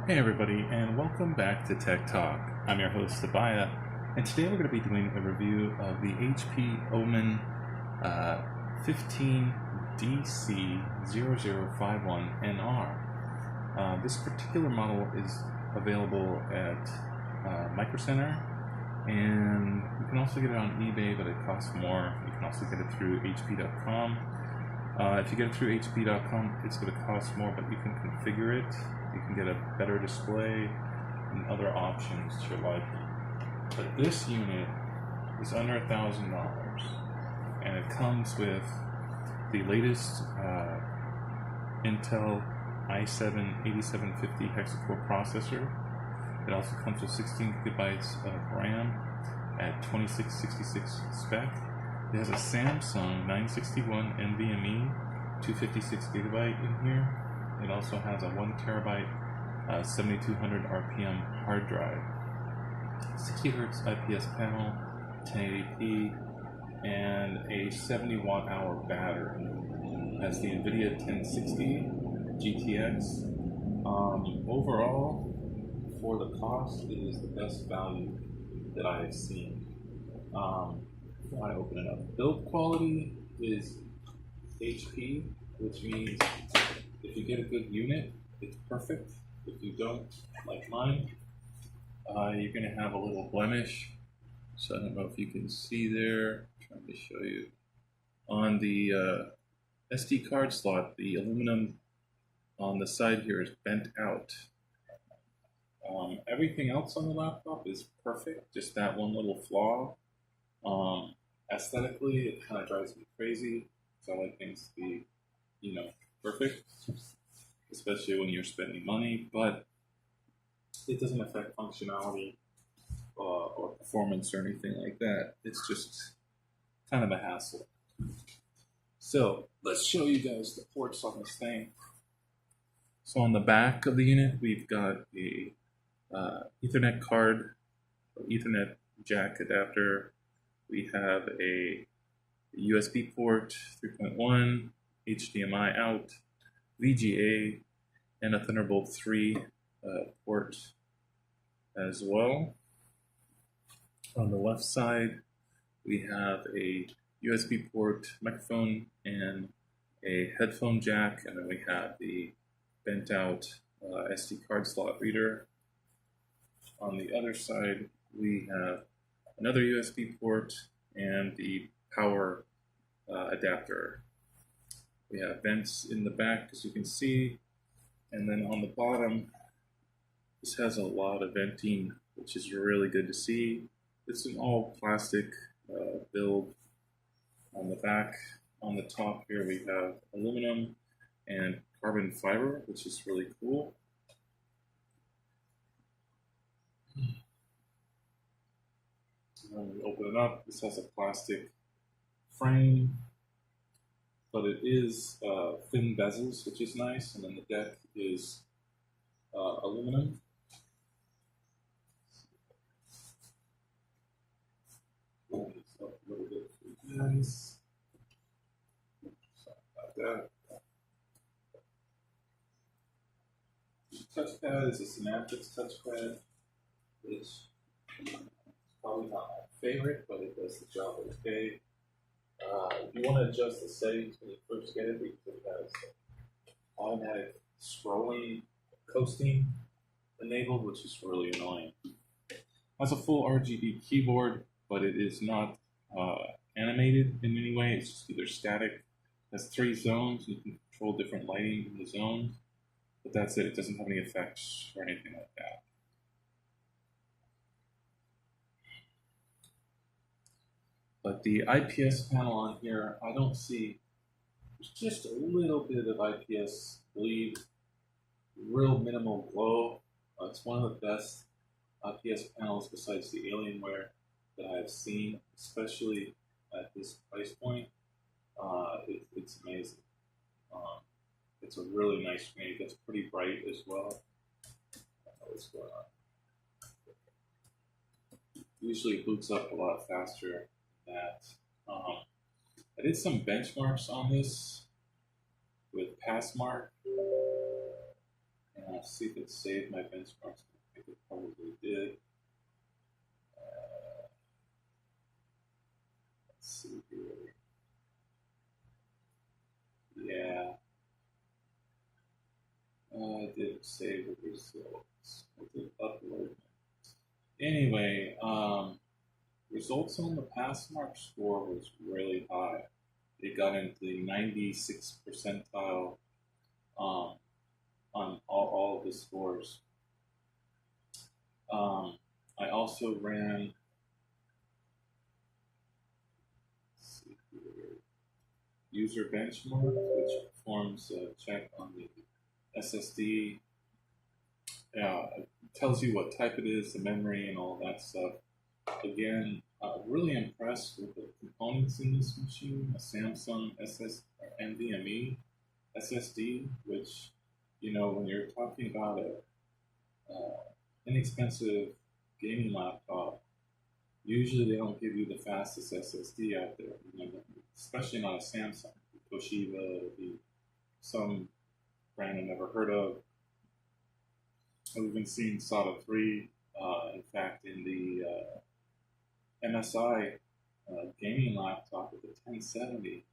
Hey everybody, and welcome back to Tech Talk. I'm your host, Sabaya, and today we're going to be doing a review of the HP Omen 15DC0051NR. This particular model is available at Micro Center, and you can also get it on eBay, but it costs more. You can also get it through HP.com. If you get it through HP.com, it's going to cost more, but you can configure it. You can get a better display and other options to your liking. But this unit is under $1,000, and it comes with the latest Intel i7-8750 hexacore processor. It also comes with 16 gigabytes of RAM at 2666 spec. It has a Samsung 961 NVMe 256 gigabyte in here. It also has a 1 terabyte 7200 RPM hard drive, 60 Hz IPS panel, 1080p, and a 70 watt hour battery. It has the Nvidia 1060 GTX. Overall, for the cost, it is the best value that I have seen. Before I open it up, build quality is HP, which means if you get a good unit, it's perfect. If you don't, like mine, you're going to have a little blemish. So I don't know if you can see there. I'm trying to show you. On the SD card slot, the aluminum on the side here is bent out. Everything else on the laptop is perfect, just that one little flaw. Aesthetically, it kind of drives me crazy, so I like things to be, perfect, especially when you're spending money, but it doesn't affect functionality or performance or anything like that. It's just kind of a hassle. So let's show you guys the ports on this thing. So on the back of the unit, we've got a Ethernet card, Ethernet jack adapter. We have a USB port, 3.1, HDMI out, VGA, and a Thunderbolt 3 port as well. On the left side, we have a USB port, microphone, and a headphone jack, and then we have the bent out SD card slot reader. On the other side, we have another USB port and the power adapter. We have vents in the back, as you can see, and then on the bottom, this has a lot of venting, which is really good to see. It's an all plastic build. On the back, on the top here, we have aluminum and carbon fiber, which is really cool. When we open it up, this has a plastic frame, but it is thin bezels, which is nice, and then the deck is aluminum. Pull this up a little bit for you guys. Sorry about that. The touchpad is a Synaptics touchpad. It's probably not my favorite, but it does the job okay. If you want to adjust the settings when you first get it, because it has automatic scrolling, coasting enabled, which is really annoying. It has a full RGB keyboard, but it is not animated in any way. It's just either static. It has 3 zones. You can control different lighting in the zones, but that's it. It doesn't have any effects or anything like that. But the IPS panel on here, I don't see, there's just a little bit of IPS bleed, real minimal glow. It's one of the best IPS panels besides the Alienware that I've seen, especially at this price point. It's amazing. It's a really nice screen. It gets pretty bright as well. I don't know what's going on. Usually it boots up a lot faster than that. I did some benchmarks on this with Passmark, and I'll to see if it saved my benchmarks. I think it probably did. Let's see here. Yeah. I did save the results. I did upload them. Anyway, results on the pass mark score was really high. It got into the 96th percentile on all of the scores. I also ran, let's see here, user benchmark, which performs a check on the SSD. It tells you what type it is, the memory, and all that stuff. Again, really impressed with the components in this machine. A Samsung NVMe SSD, which, when you're talking about a inexpensive gaming laptop, usually they don't give you the fastest SSD out there. Especially not a Samsung. Toshiba, some brand I never heard of. I've even seen SATA 3. In fact, in the MSI gaming laptop with the 1070,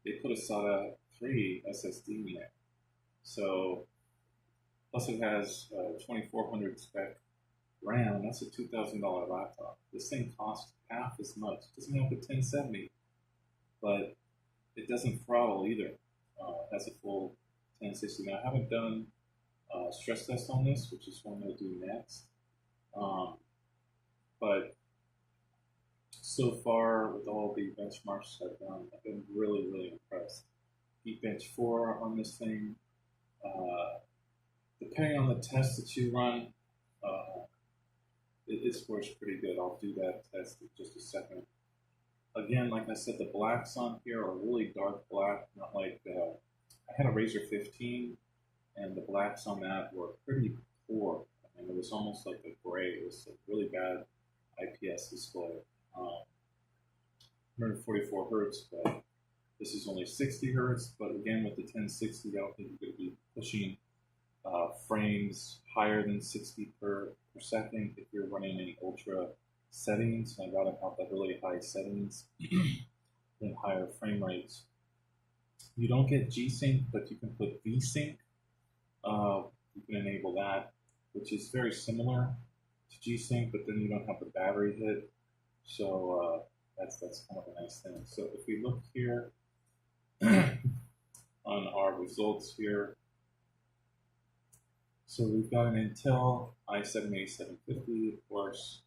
they put a SATA 3 SSD in there. So, plus it has 2400 spec RAM. That's a $2,000 laptop. This thing costs half as much. It doesn't have the 1070, but it doesn't throttle either. It has a full 1060. Now, I haven't done stress test on this, which is what I'm going to do next. But so far, with all the benchmarks I've done, I've been really, really impressed. Geekbench 4 on this thing. Depending on the test that you run, it scores pretty good. I'll do that test in just a second. Again, like I said, the blacks on here are really dark black, not like I had a Razer 15, and the blacks on that were pretty poor. I mean, it was almost like a gray. It was a really bad IPS display. 144 hertz, but this is only 60 hertz. But again, with the 1060, I don't think you're going to be pushing frames higher than 60 per second if you're running any ultra settings. I'd rather have the really high settings and higher frame rates. You don't get G-Sync, but you can put V-Sync. You can enable that, which is very similar to G-Sync, but then you don't have the battery hit. So that's kind of a nice thing. So if we look here on our results here, so we've got an Intel i7-8750, of course,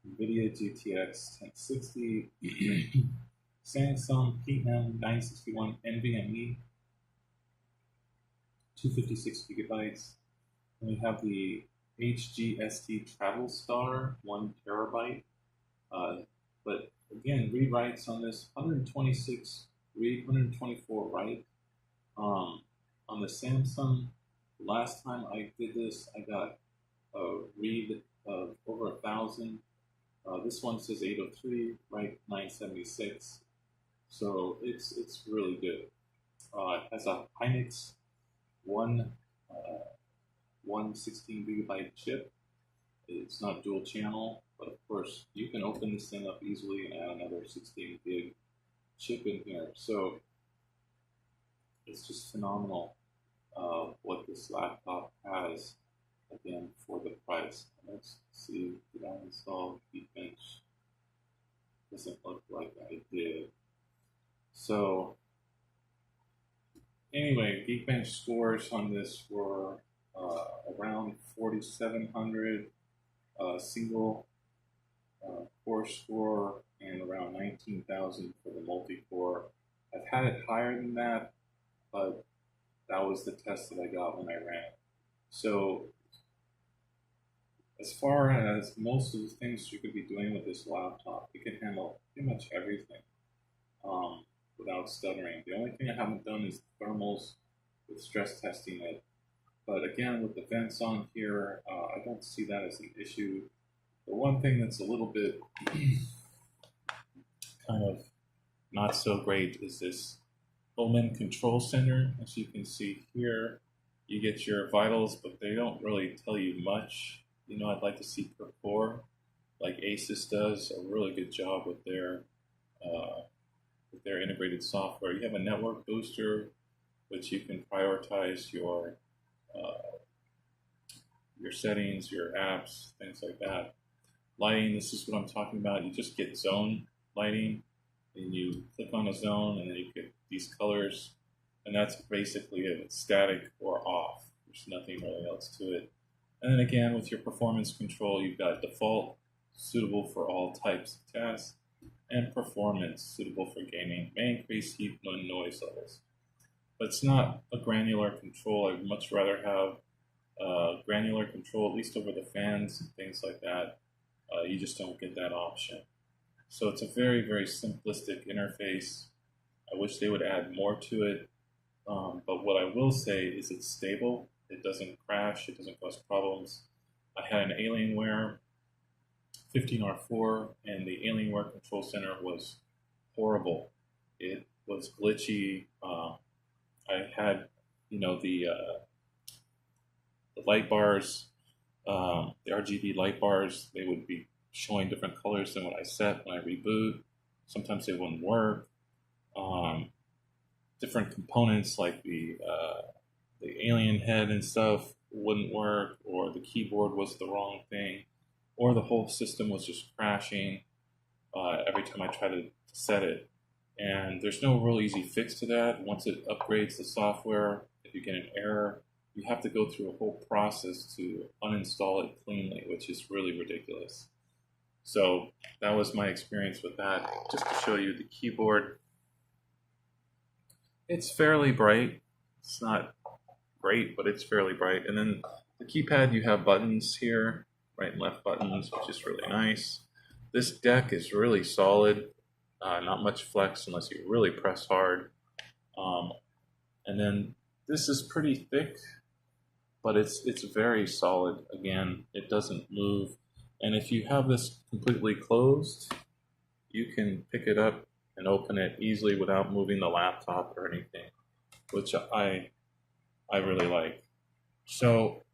Nvidia GTX 1060, Samsung PM961 NVMe, 256 gigabytes. And we have the HGST Travel Star, 1 terabyte. But again, read writes on this 126 read, 124 write. On the Samsung, last time I did this, I got a read of over 1,000. This one says 803, write 976. So it's really good. It has a Hynix 116 gigabyte chip. It's not dual channel, but of course you can open this thing up easily and add another 16 gig chip in here. So it's just phenomenal what this laptop has, again, for the price. Let's see, did I install Geekbench? Doesn't look like I did. So anyway, Geekbench scores on this were around 4,700 single core score and around 19,000 for the multi-core. I've had it higher than that, but that was the test that I got when I ran. So as far as most of the things you could be doing with this laptop, it can handle pretty much everything without stuttering. The only thing I haven't done is thermals with stress testing it. But again, with the vents on here, I don't see that as an issue. The one thing that's a little bit kind of not so great is this Omen control center. As you can see here, You get your vitals, but they don't really tell you much. You know, I'd like to see per core, like Asus does a really good job uh, with their integrated software. You have a network booster, which you can prioritize uh, your settings, your apps, things like that. Lighting, this is what I'm talking about. You just get zone lighting, and you click on a zone, and then you get these colors, and that's basically it. It's static or off. There's nothing really else to it. And then again, with your performance control, you've got default, suitable for all types of tasks, and performance, suitable for gaming, may increase heat and noise levels. But it's not a granular control. I'd much rather have granular control, at least over the fans and things like that. You just don't get that option. So it's a very, very simplistic interface. I wish they would add more to it. But what I will say is it's stable. It doesn't crash. It doesn't cause problems. I had an Alienware 15R4, and the Alienware Control Center was horrible. It was glitchy. I had, you know, the light bars, the RGB light bars, they would be showing different colors than what I set when I reboot. Sometimes they wouldn't work. Different components like the alien head and stuff wouldn't work, or the keyboard was the wrong thing, or the whole system was just crashing every time I tried to set it. And there's no real easy fix to that. Once it upgrades the software, if you get an error, you have to go through a whole process to uninstall it cleanly, which is really ridiculous. So that was my experience with that. Just to show you the keyboard, it's fairly bright. It's not great, but it's fairly bright. And then the keypad, you have buttons here, right and left buttons, which is really nice. This deck is really solid. Not much flex unless you really press hard. And then this is pretty thick, but it's very solid. Again, it doesn't move. And if you have this completely closed, you can pick it up and open it easily without moving the laptop or anything, which I really like. So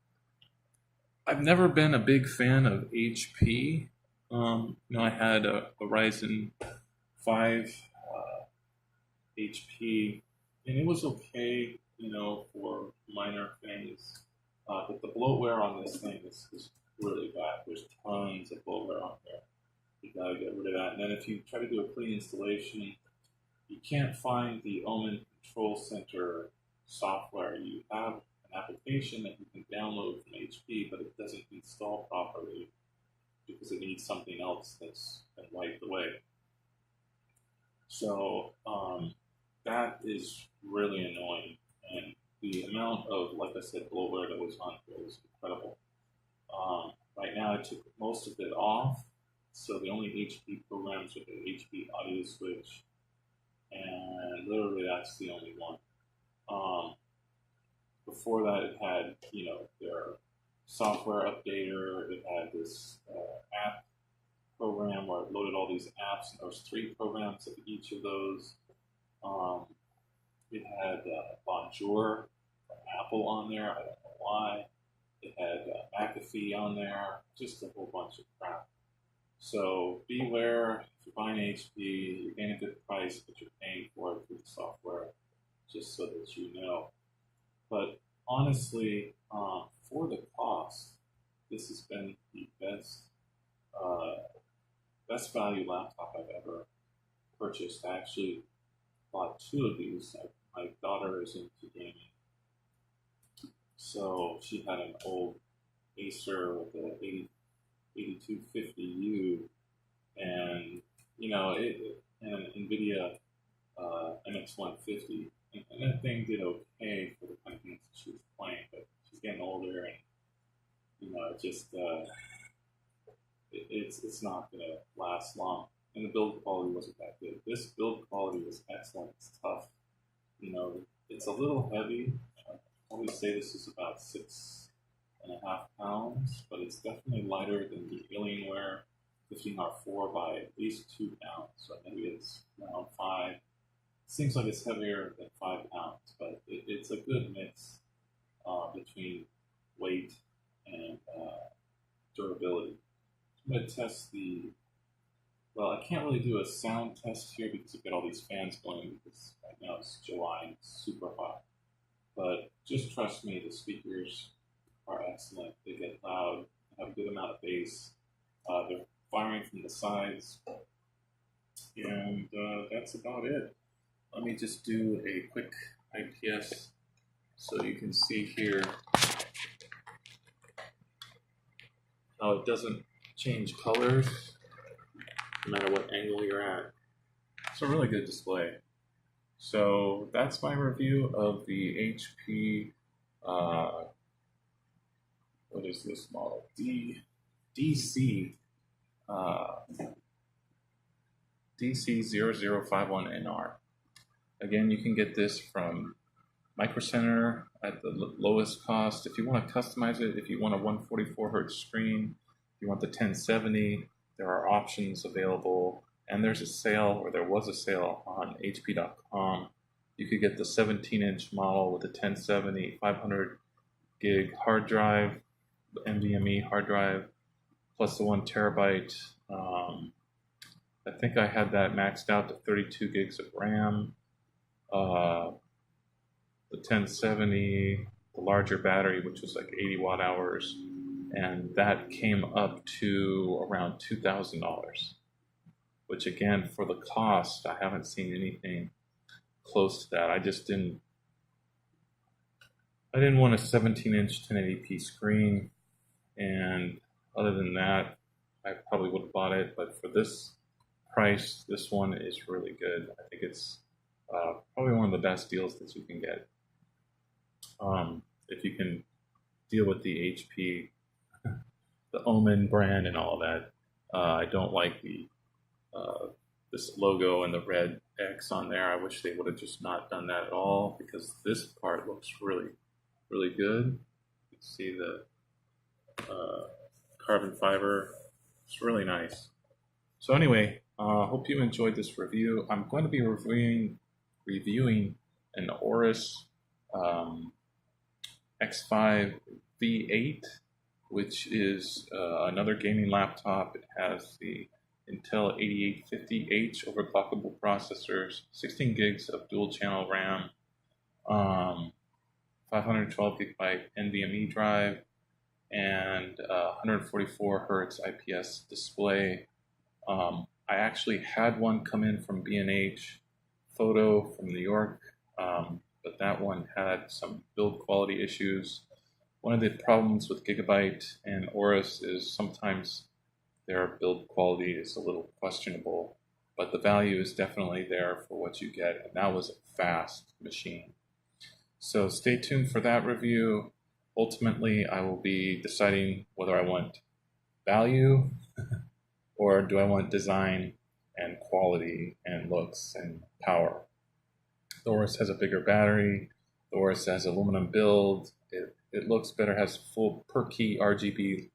I've never been a big fan of HP. I had a Ryzen 5 HP, and it was okay, for minor things. But the bloatware on this thing is really bad. There's tons of bloatware on there. You gotta get rid of that. And then if you try to do a clean installation, you can't find the Omen Control Center software. You have an application that you can download from HP, but it doesn't install properly because it needs something else that's been wiped away. So that is really annoying, and the amount of, like I said, bloatware that was on here was incredible. Right now, I took most of it off, so the only HP programs are the HP audio switch, and literally that's the only one. Before that, it had, their software updater. It had this app program where it loaded all these apps, and there was 3 programs of each of those. It had Bonjour from Apple on there. I don't know why. It had McAfee on there. Just a whole bunch of crap. So beware, if you're buying HP, you're getting a good price, but you're paying for it through the software, just so that you know. But honestly, for the cost, this has been the best value laptop I've ever purchased. I actually bought 2 of these. My daughter is into gaming, so she had an old Acer with an 8250U, and and an Nvidia MX150, and that thing did okay for the kind of games she was playing, but she's getting older, and it's not gonna last long. And the build quality wasn't that good. This build quality was excellent. It's tough. It's a little heavy. I always say this is about 6.5 pounds, but it's definitely lighter than the Alienware 15R4 by at least 2 pounds. So maybe it's around 5. It seems like it's heavier than 5 pounds, but it's a good mix. between weight and durability. I'm going to test well, I can't really do a sound test here because I've got all these fans going because right now it's July and it's super hot. But just trust me, the speakers are excellent. They get loud, have a good amount of bass. They're firing from the sides. And that's about it. Let me just do a quick IPS so you can see here how it doesn't change colors no matter what angle you're at. It's a really good display. So that's my review of the HP, what is this model? DC DC0051NR. Again, you can get this from Micro Center at the lowest cost. If you want to customize it, if you want a 144 hertz screen, if you want the 1070, there are options available. And there's a sale, or there was a sale on HP.com. You could get the 17-inch model with the 1070, 500 gig hard drive, NVMe hard drive, plus the 1 terabyte. I think I had that maxed out to 32 gigs of RAM. The 1070, the larger battery, which was like 80 watt hours, and that came up to around $2,000. Which again, for the cost, I haven't seen anything close to that. I didn't want a 17-inch 1080p screen, and other than that, I probably would have bought it. But for this price, this one is really good. I think it's probably one of the best deals that you can get. If you can deal with the HP, the Omen brand and all that. I don't like this logo and the red X on there. I wish they would have just not done that at all, because this part looks really, really good. You can see the carbon fiber. It's really nice. So anyway, hope you enjoyed this review. I'm going to be reviewing an Aorus X5 V8, which is another gaming laptop. It has the Intel 8850H overclockable processors, 16 gigs of dual channel RAM, 512 gigabyte NVMe drive, and 144 hertz IPS display. I actually had one come in from B&H Photo from New York, but that one had some build quality issues. One of the problems with Gigabyte and Aorus is sometimes their build quality is a little questionable, but the value is definitely there for what you get, and that was a fast machine. So stay tuned for that review. Ultimately, I will be deciding whether I want value or do I want design and quality and looks and power. The Aorus has a bigger battery. The Aorus has aluminum build. It looks better, has full per key RGB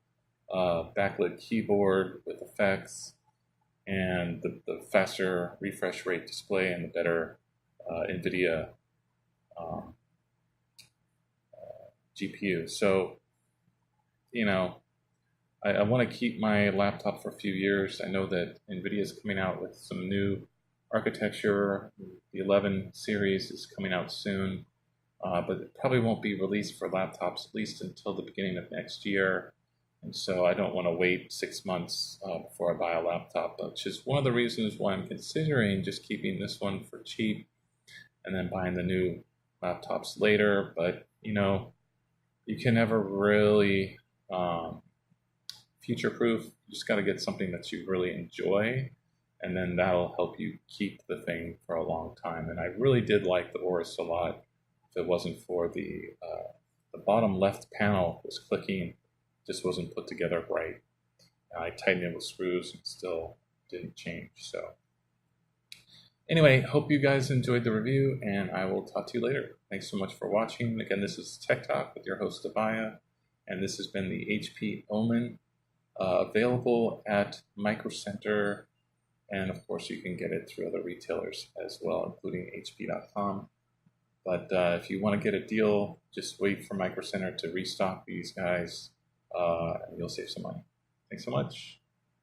backlit keyboard with effects, and the faster refresh rate display and the better Nvidia GPU. So, you know, I want to keep my laptop for a few years. I know that Nvidia is coming out with some new architecture. The 11 series is coming out soon, but it probably won't be released for laptops at least until the beginning of next year. And so I don't want to wait 6 months before I buy a laptop, which is one of the reasons why I'm considering just keeping this one for cheap and then buying the new laptops later. But, you know, you can never really future-proof. You just got to get something that you really enjoy, and then that'll help you keep the thing for a long time. And I really did like the Aorus a lot. If it wasn't for the bottom left panel was clicking, just wasn't put together right. I tightened it with screws and still didn't change. So anyway, hope you guys enjoyed the review, and I will talk to you later. Thanks so much for watching. Again, this is Tech Talk with your host, Abaya, and this has been the HP Omen, available at Micro Center, and of course you can get it through other retailers as well, including HP.com. But if you want to get a deal, just wait for Micro Center to restock these guys, and you'll save some money. Thanks so much.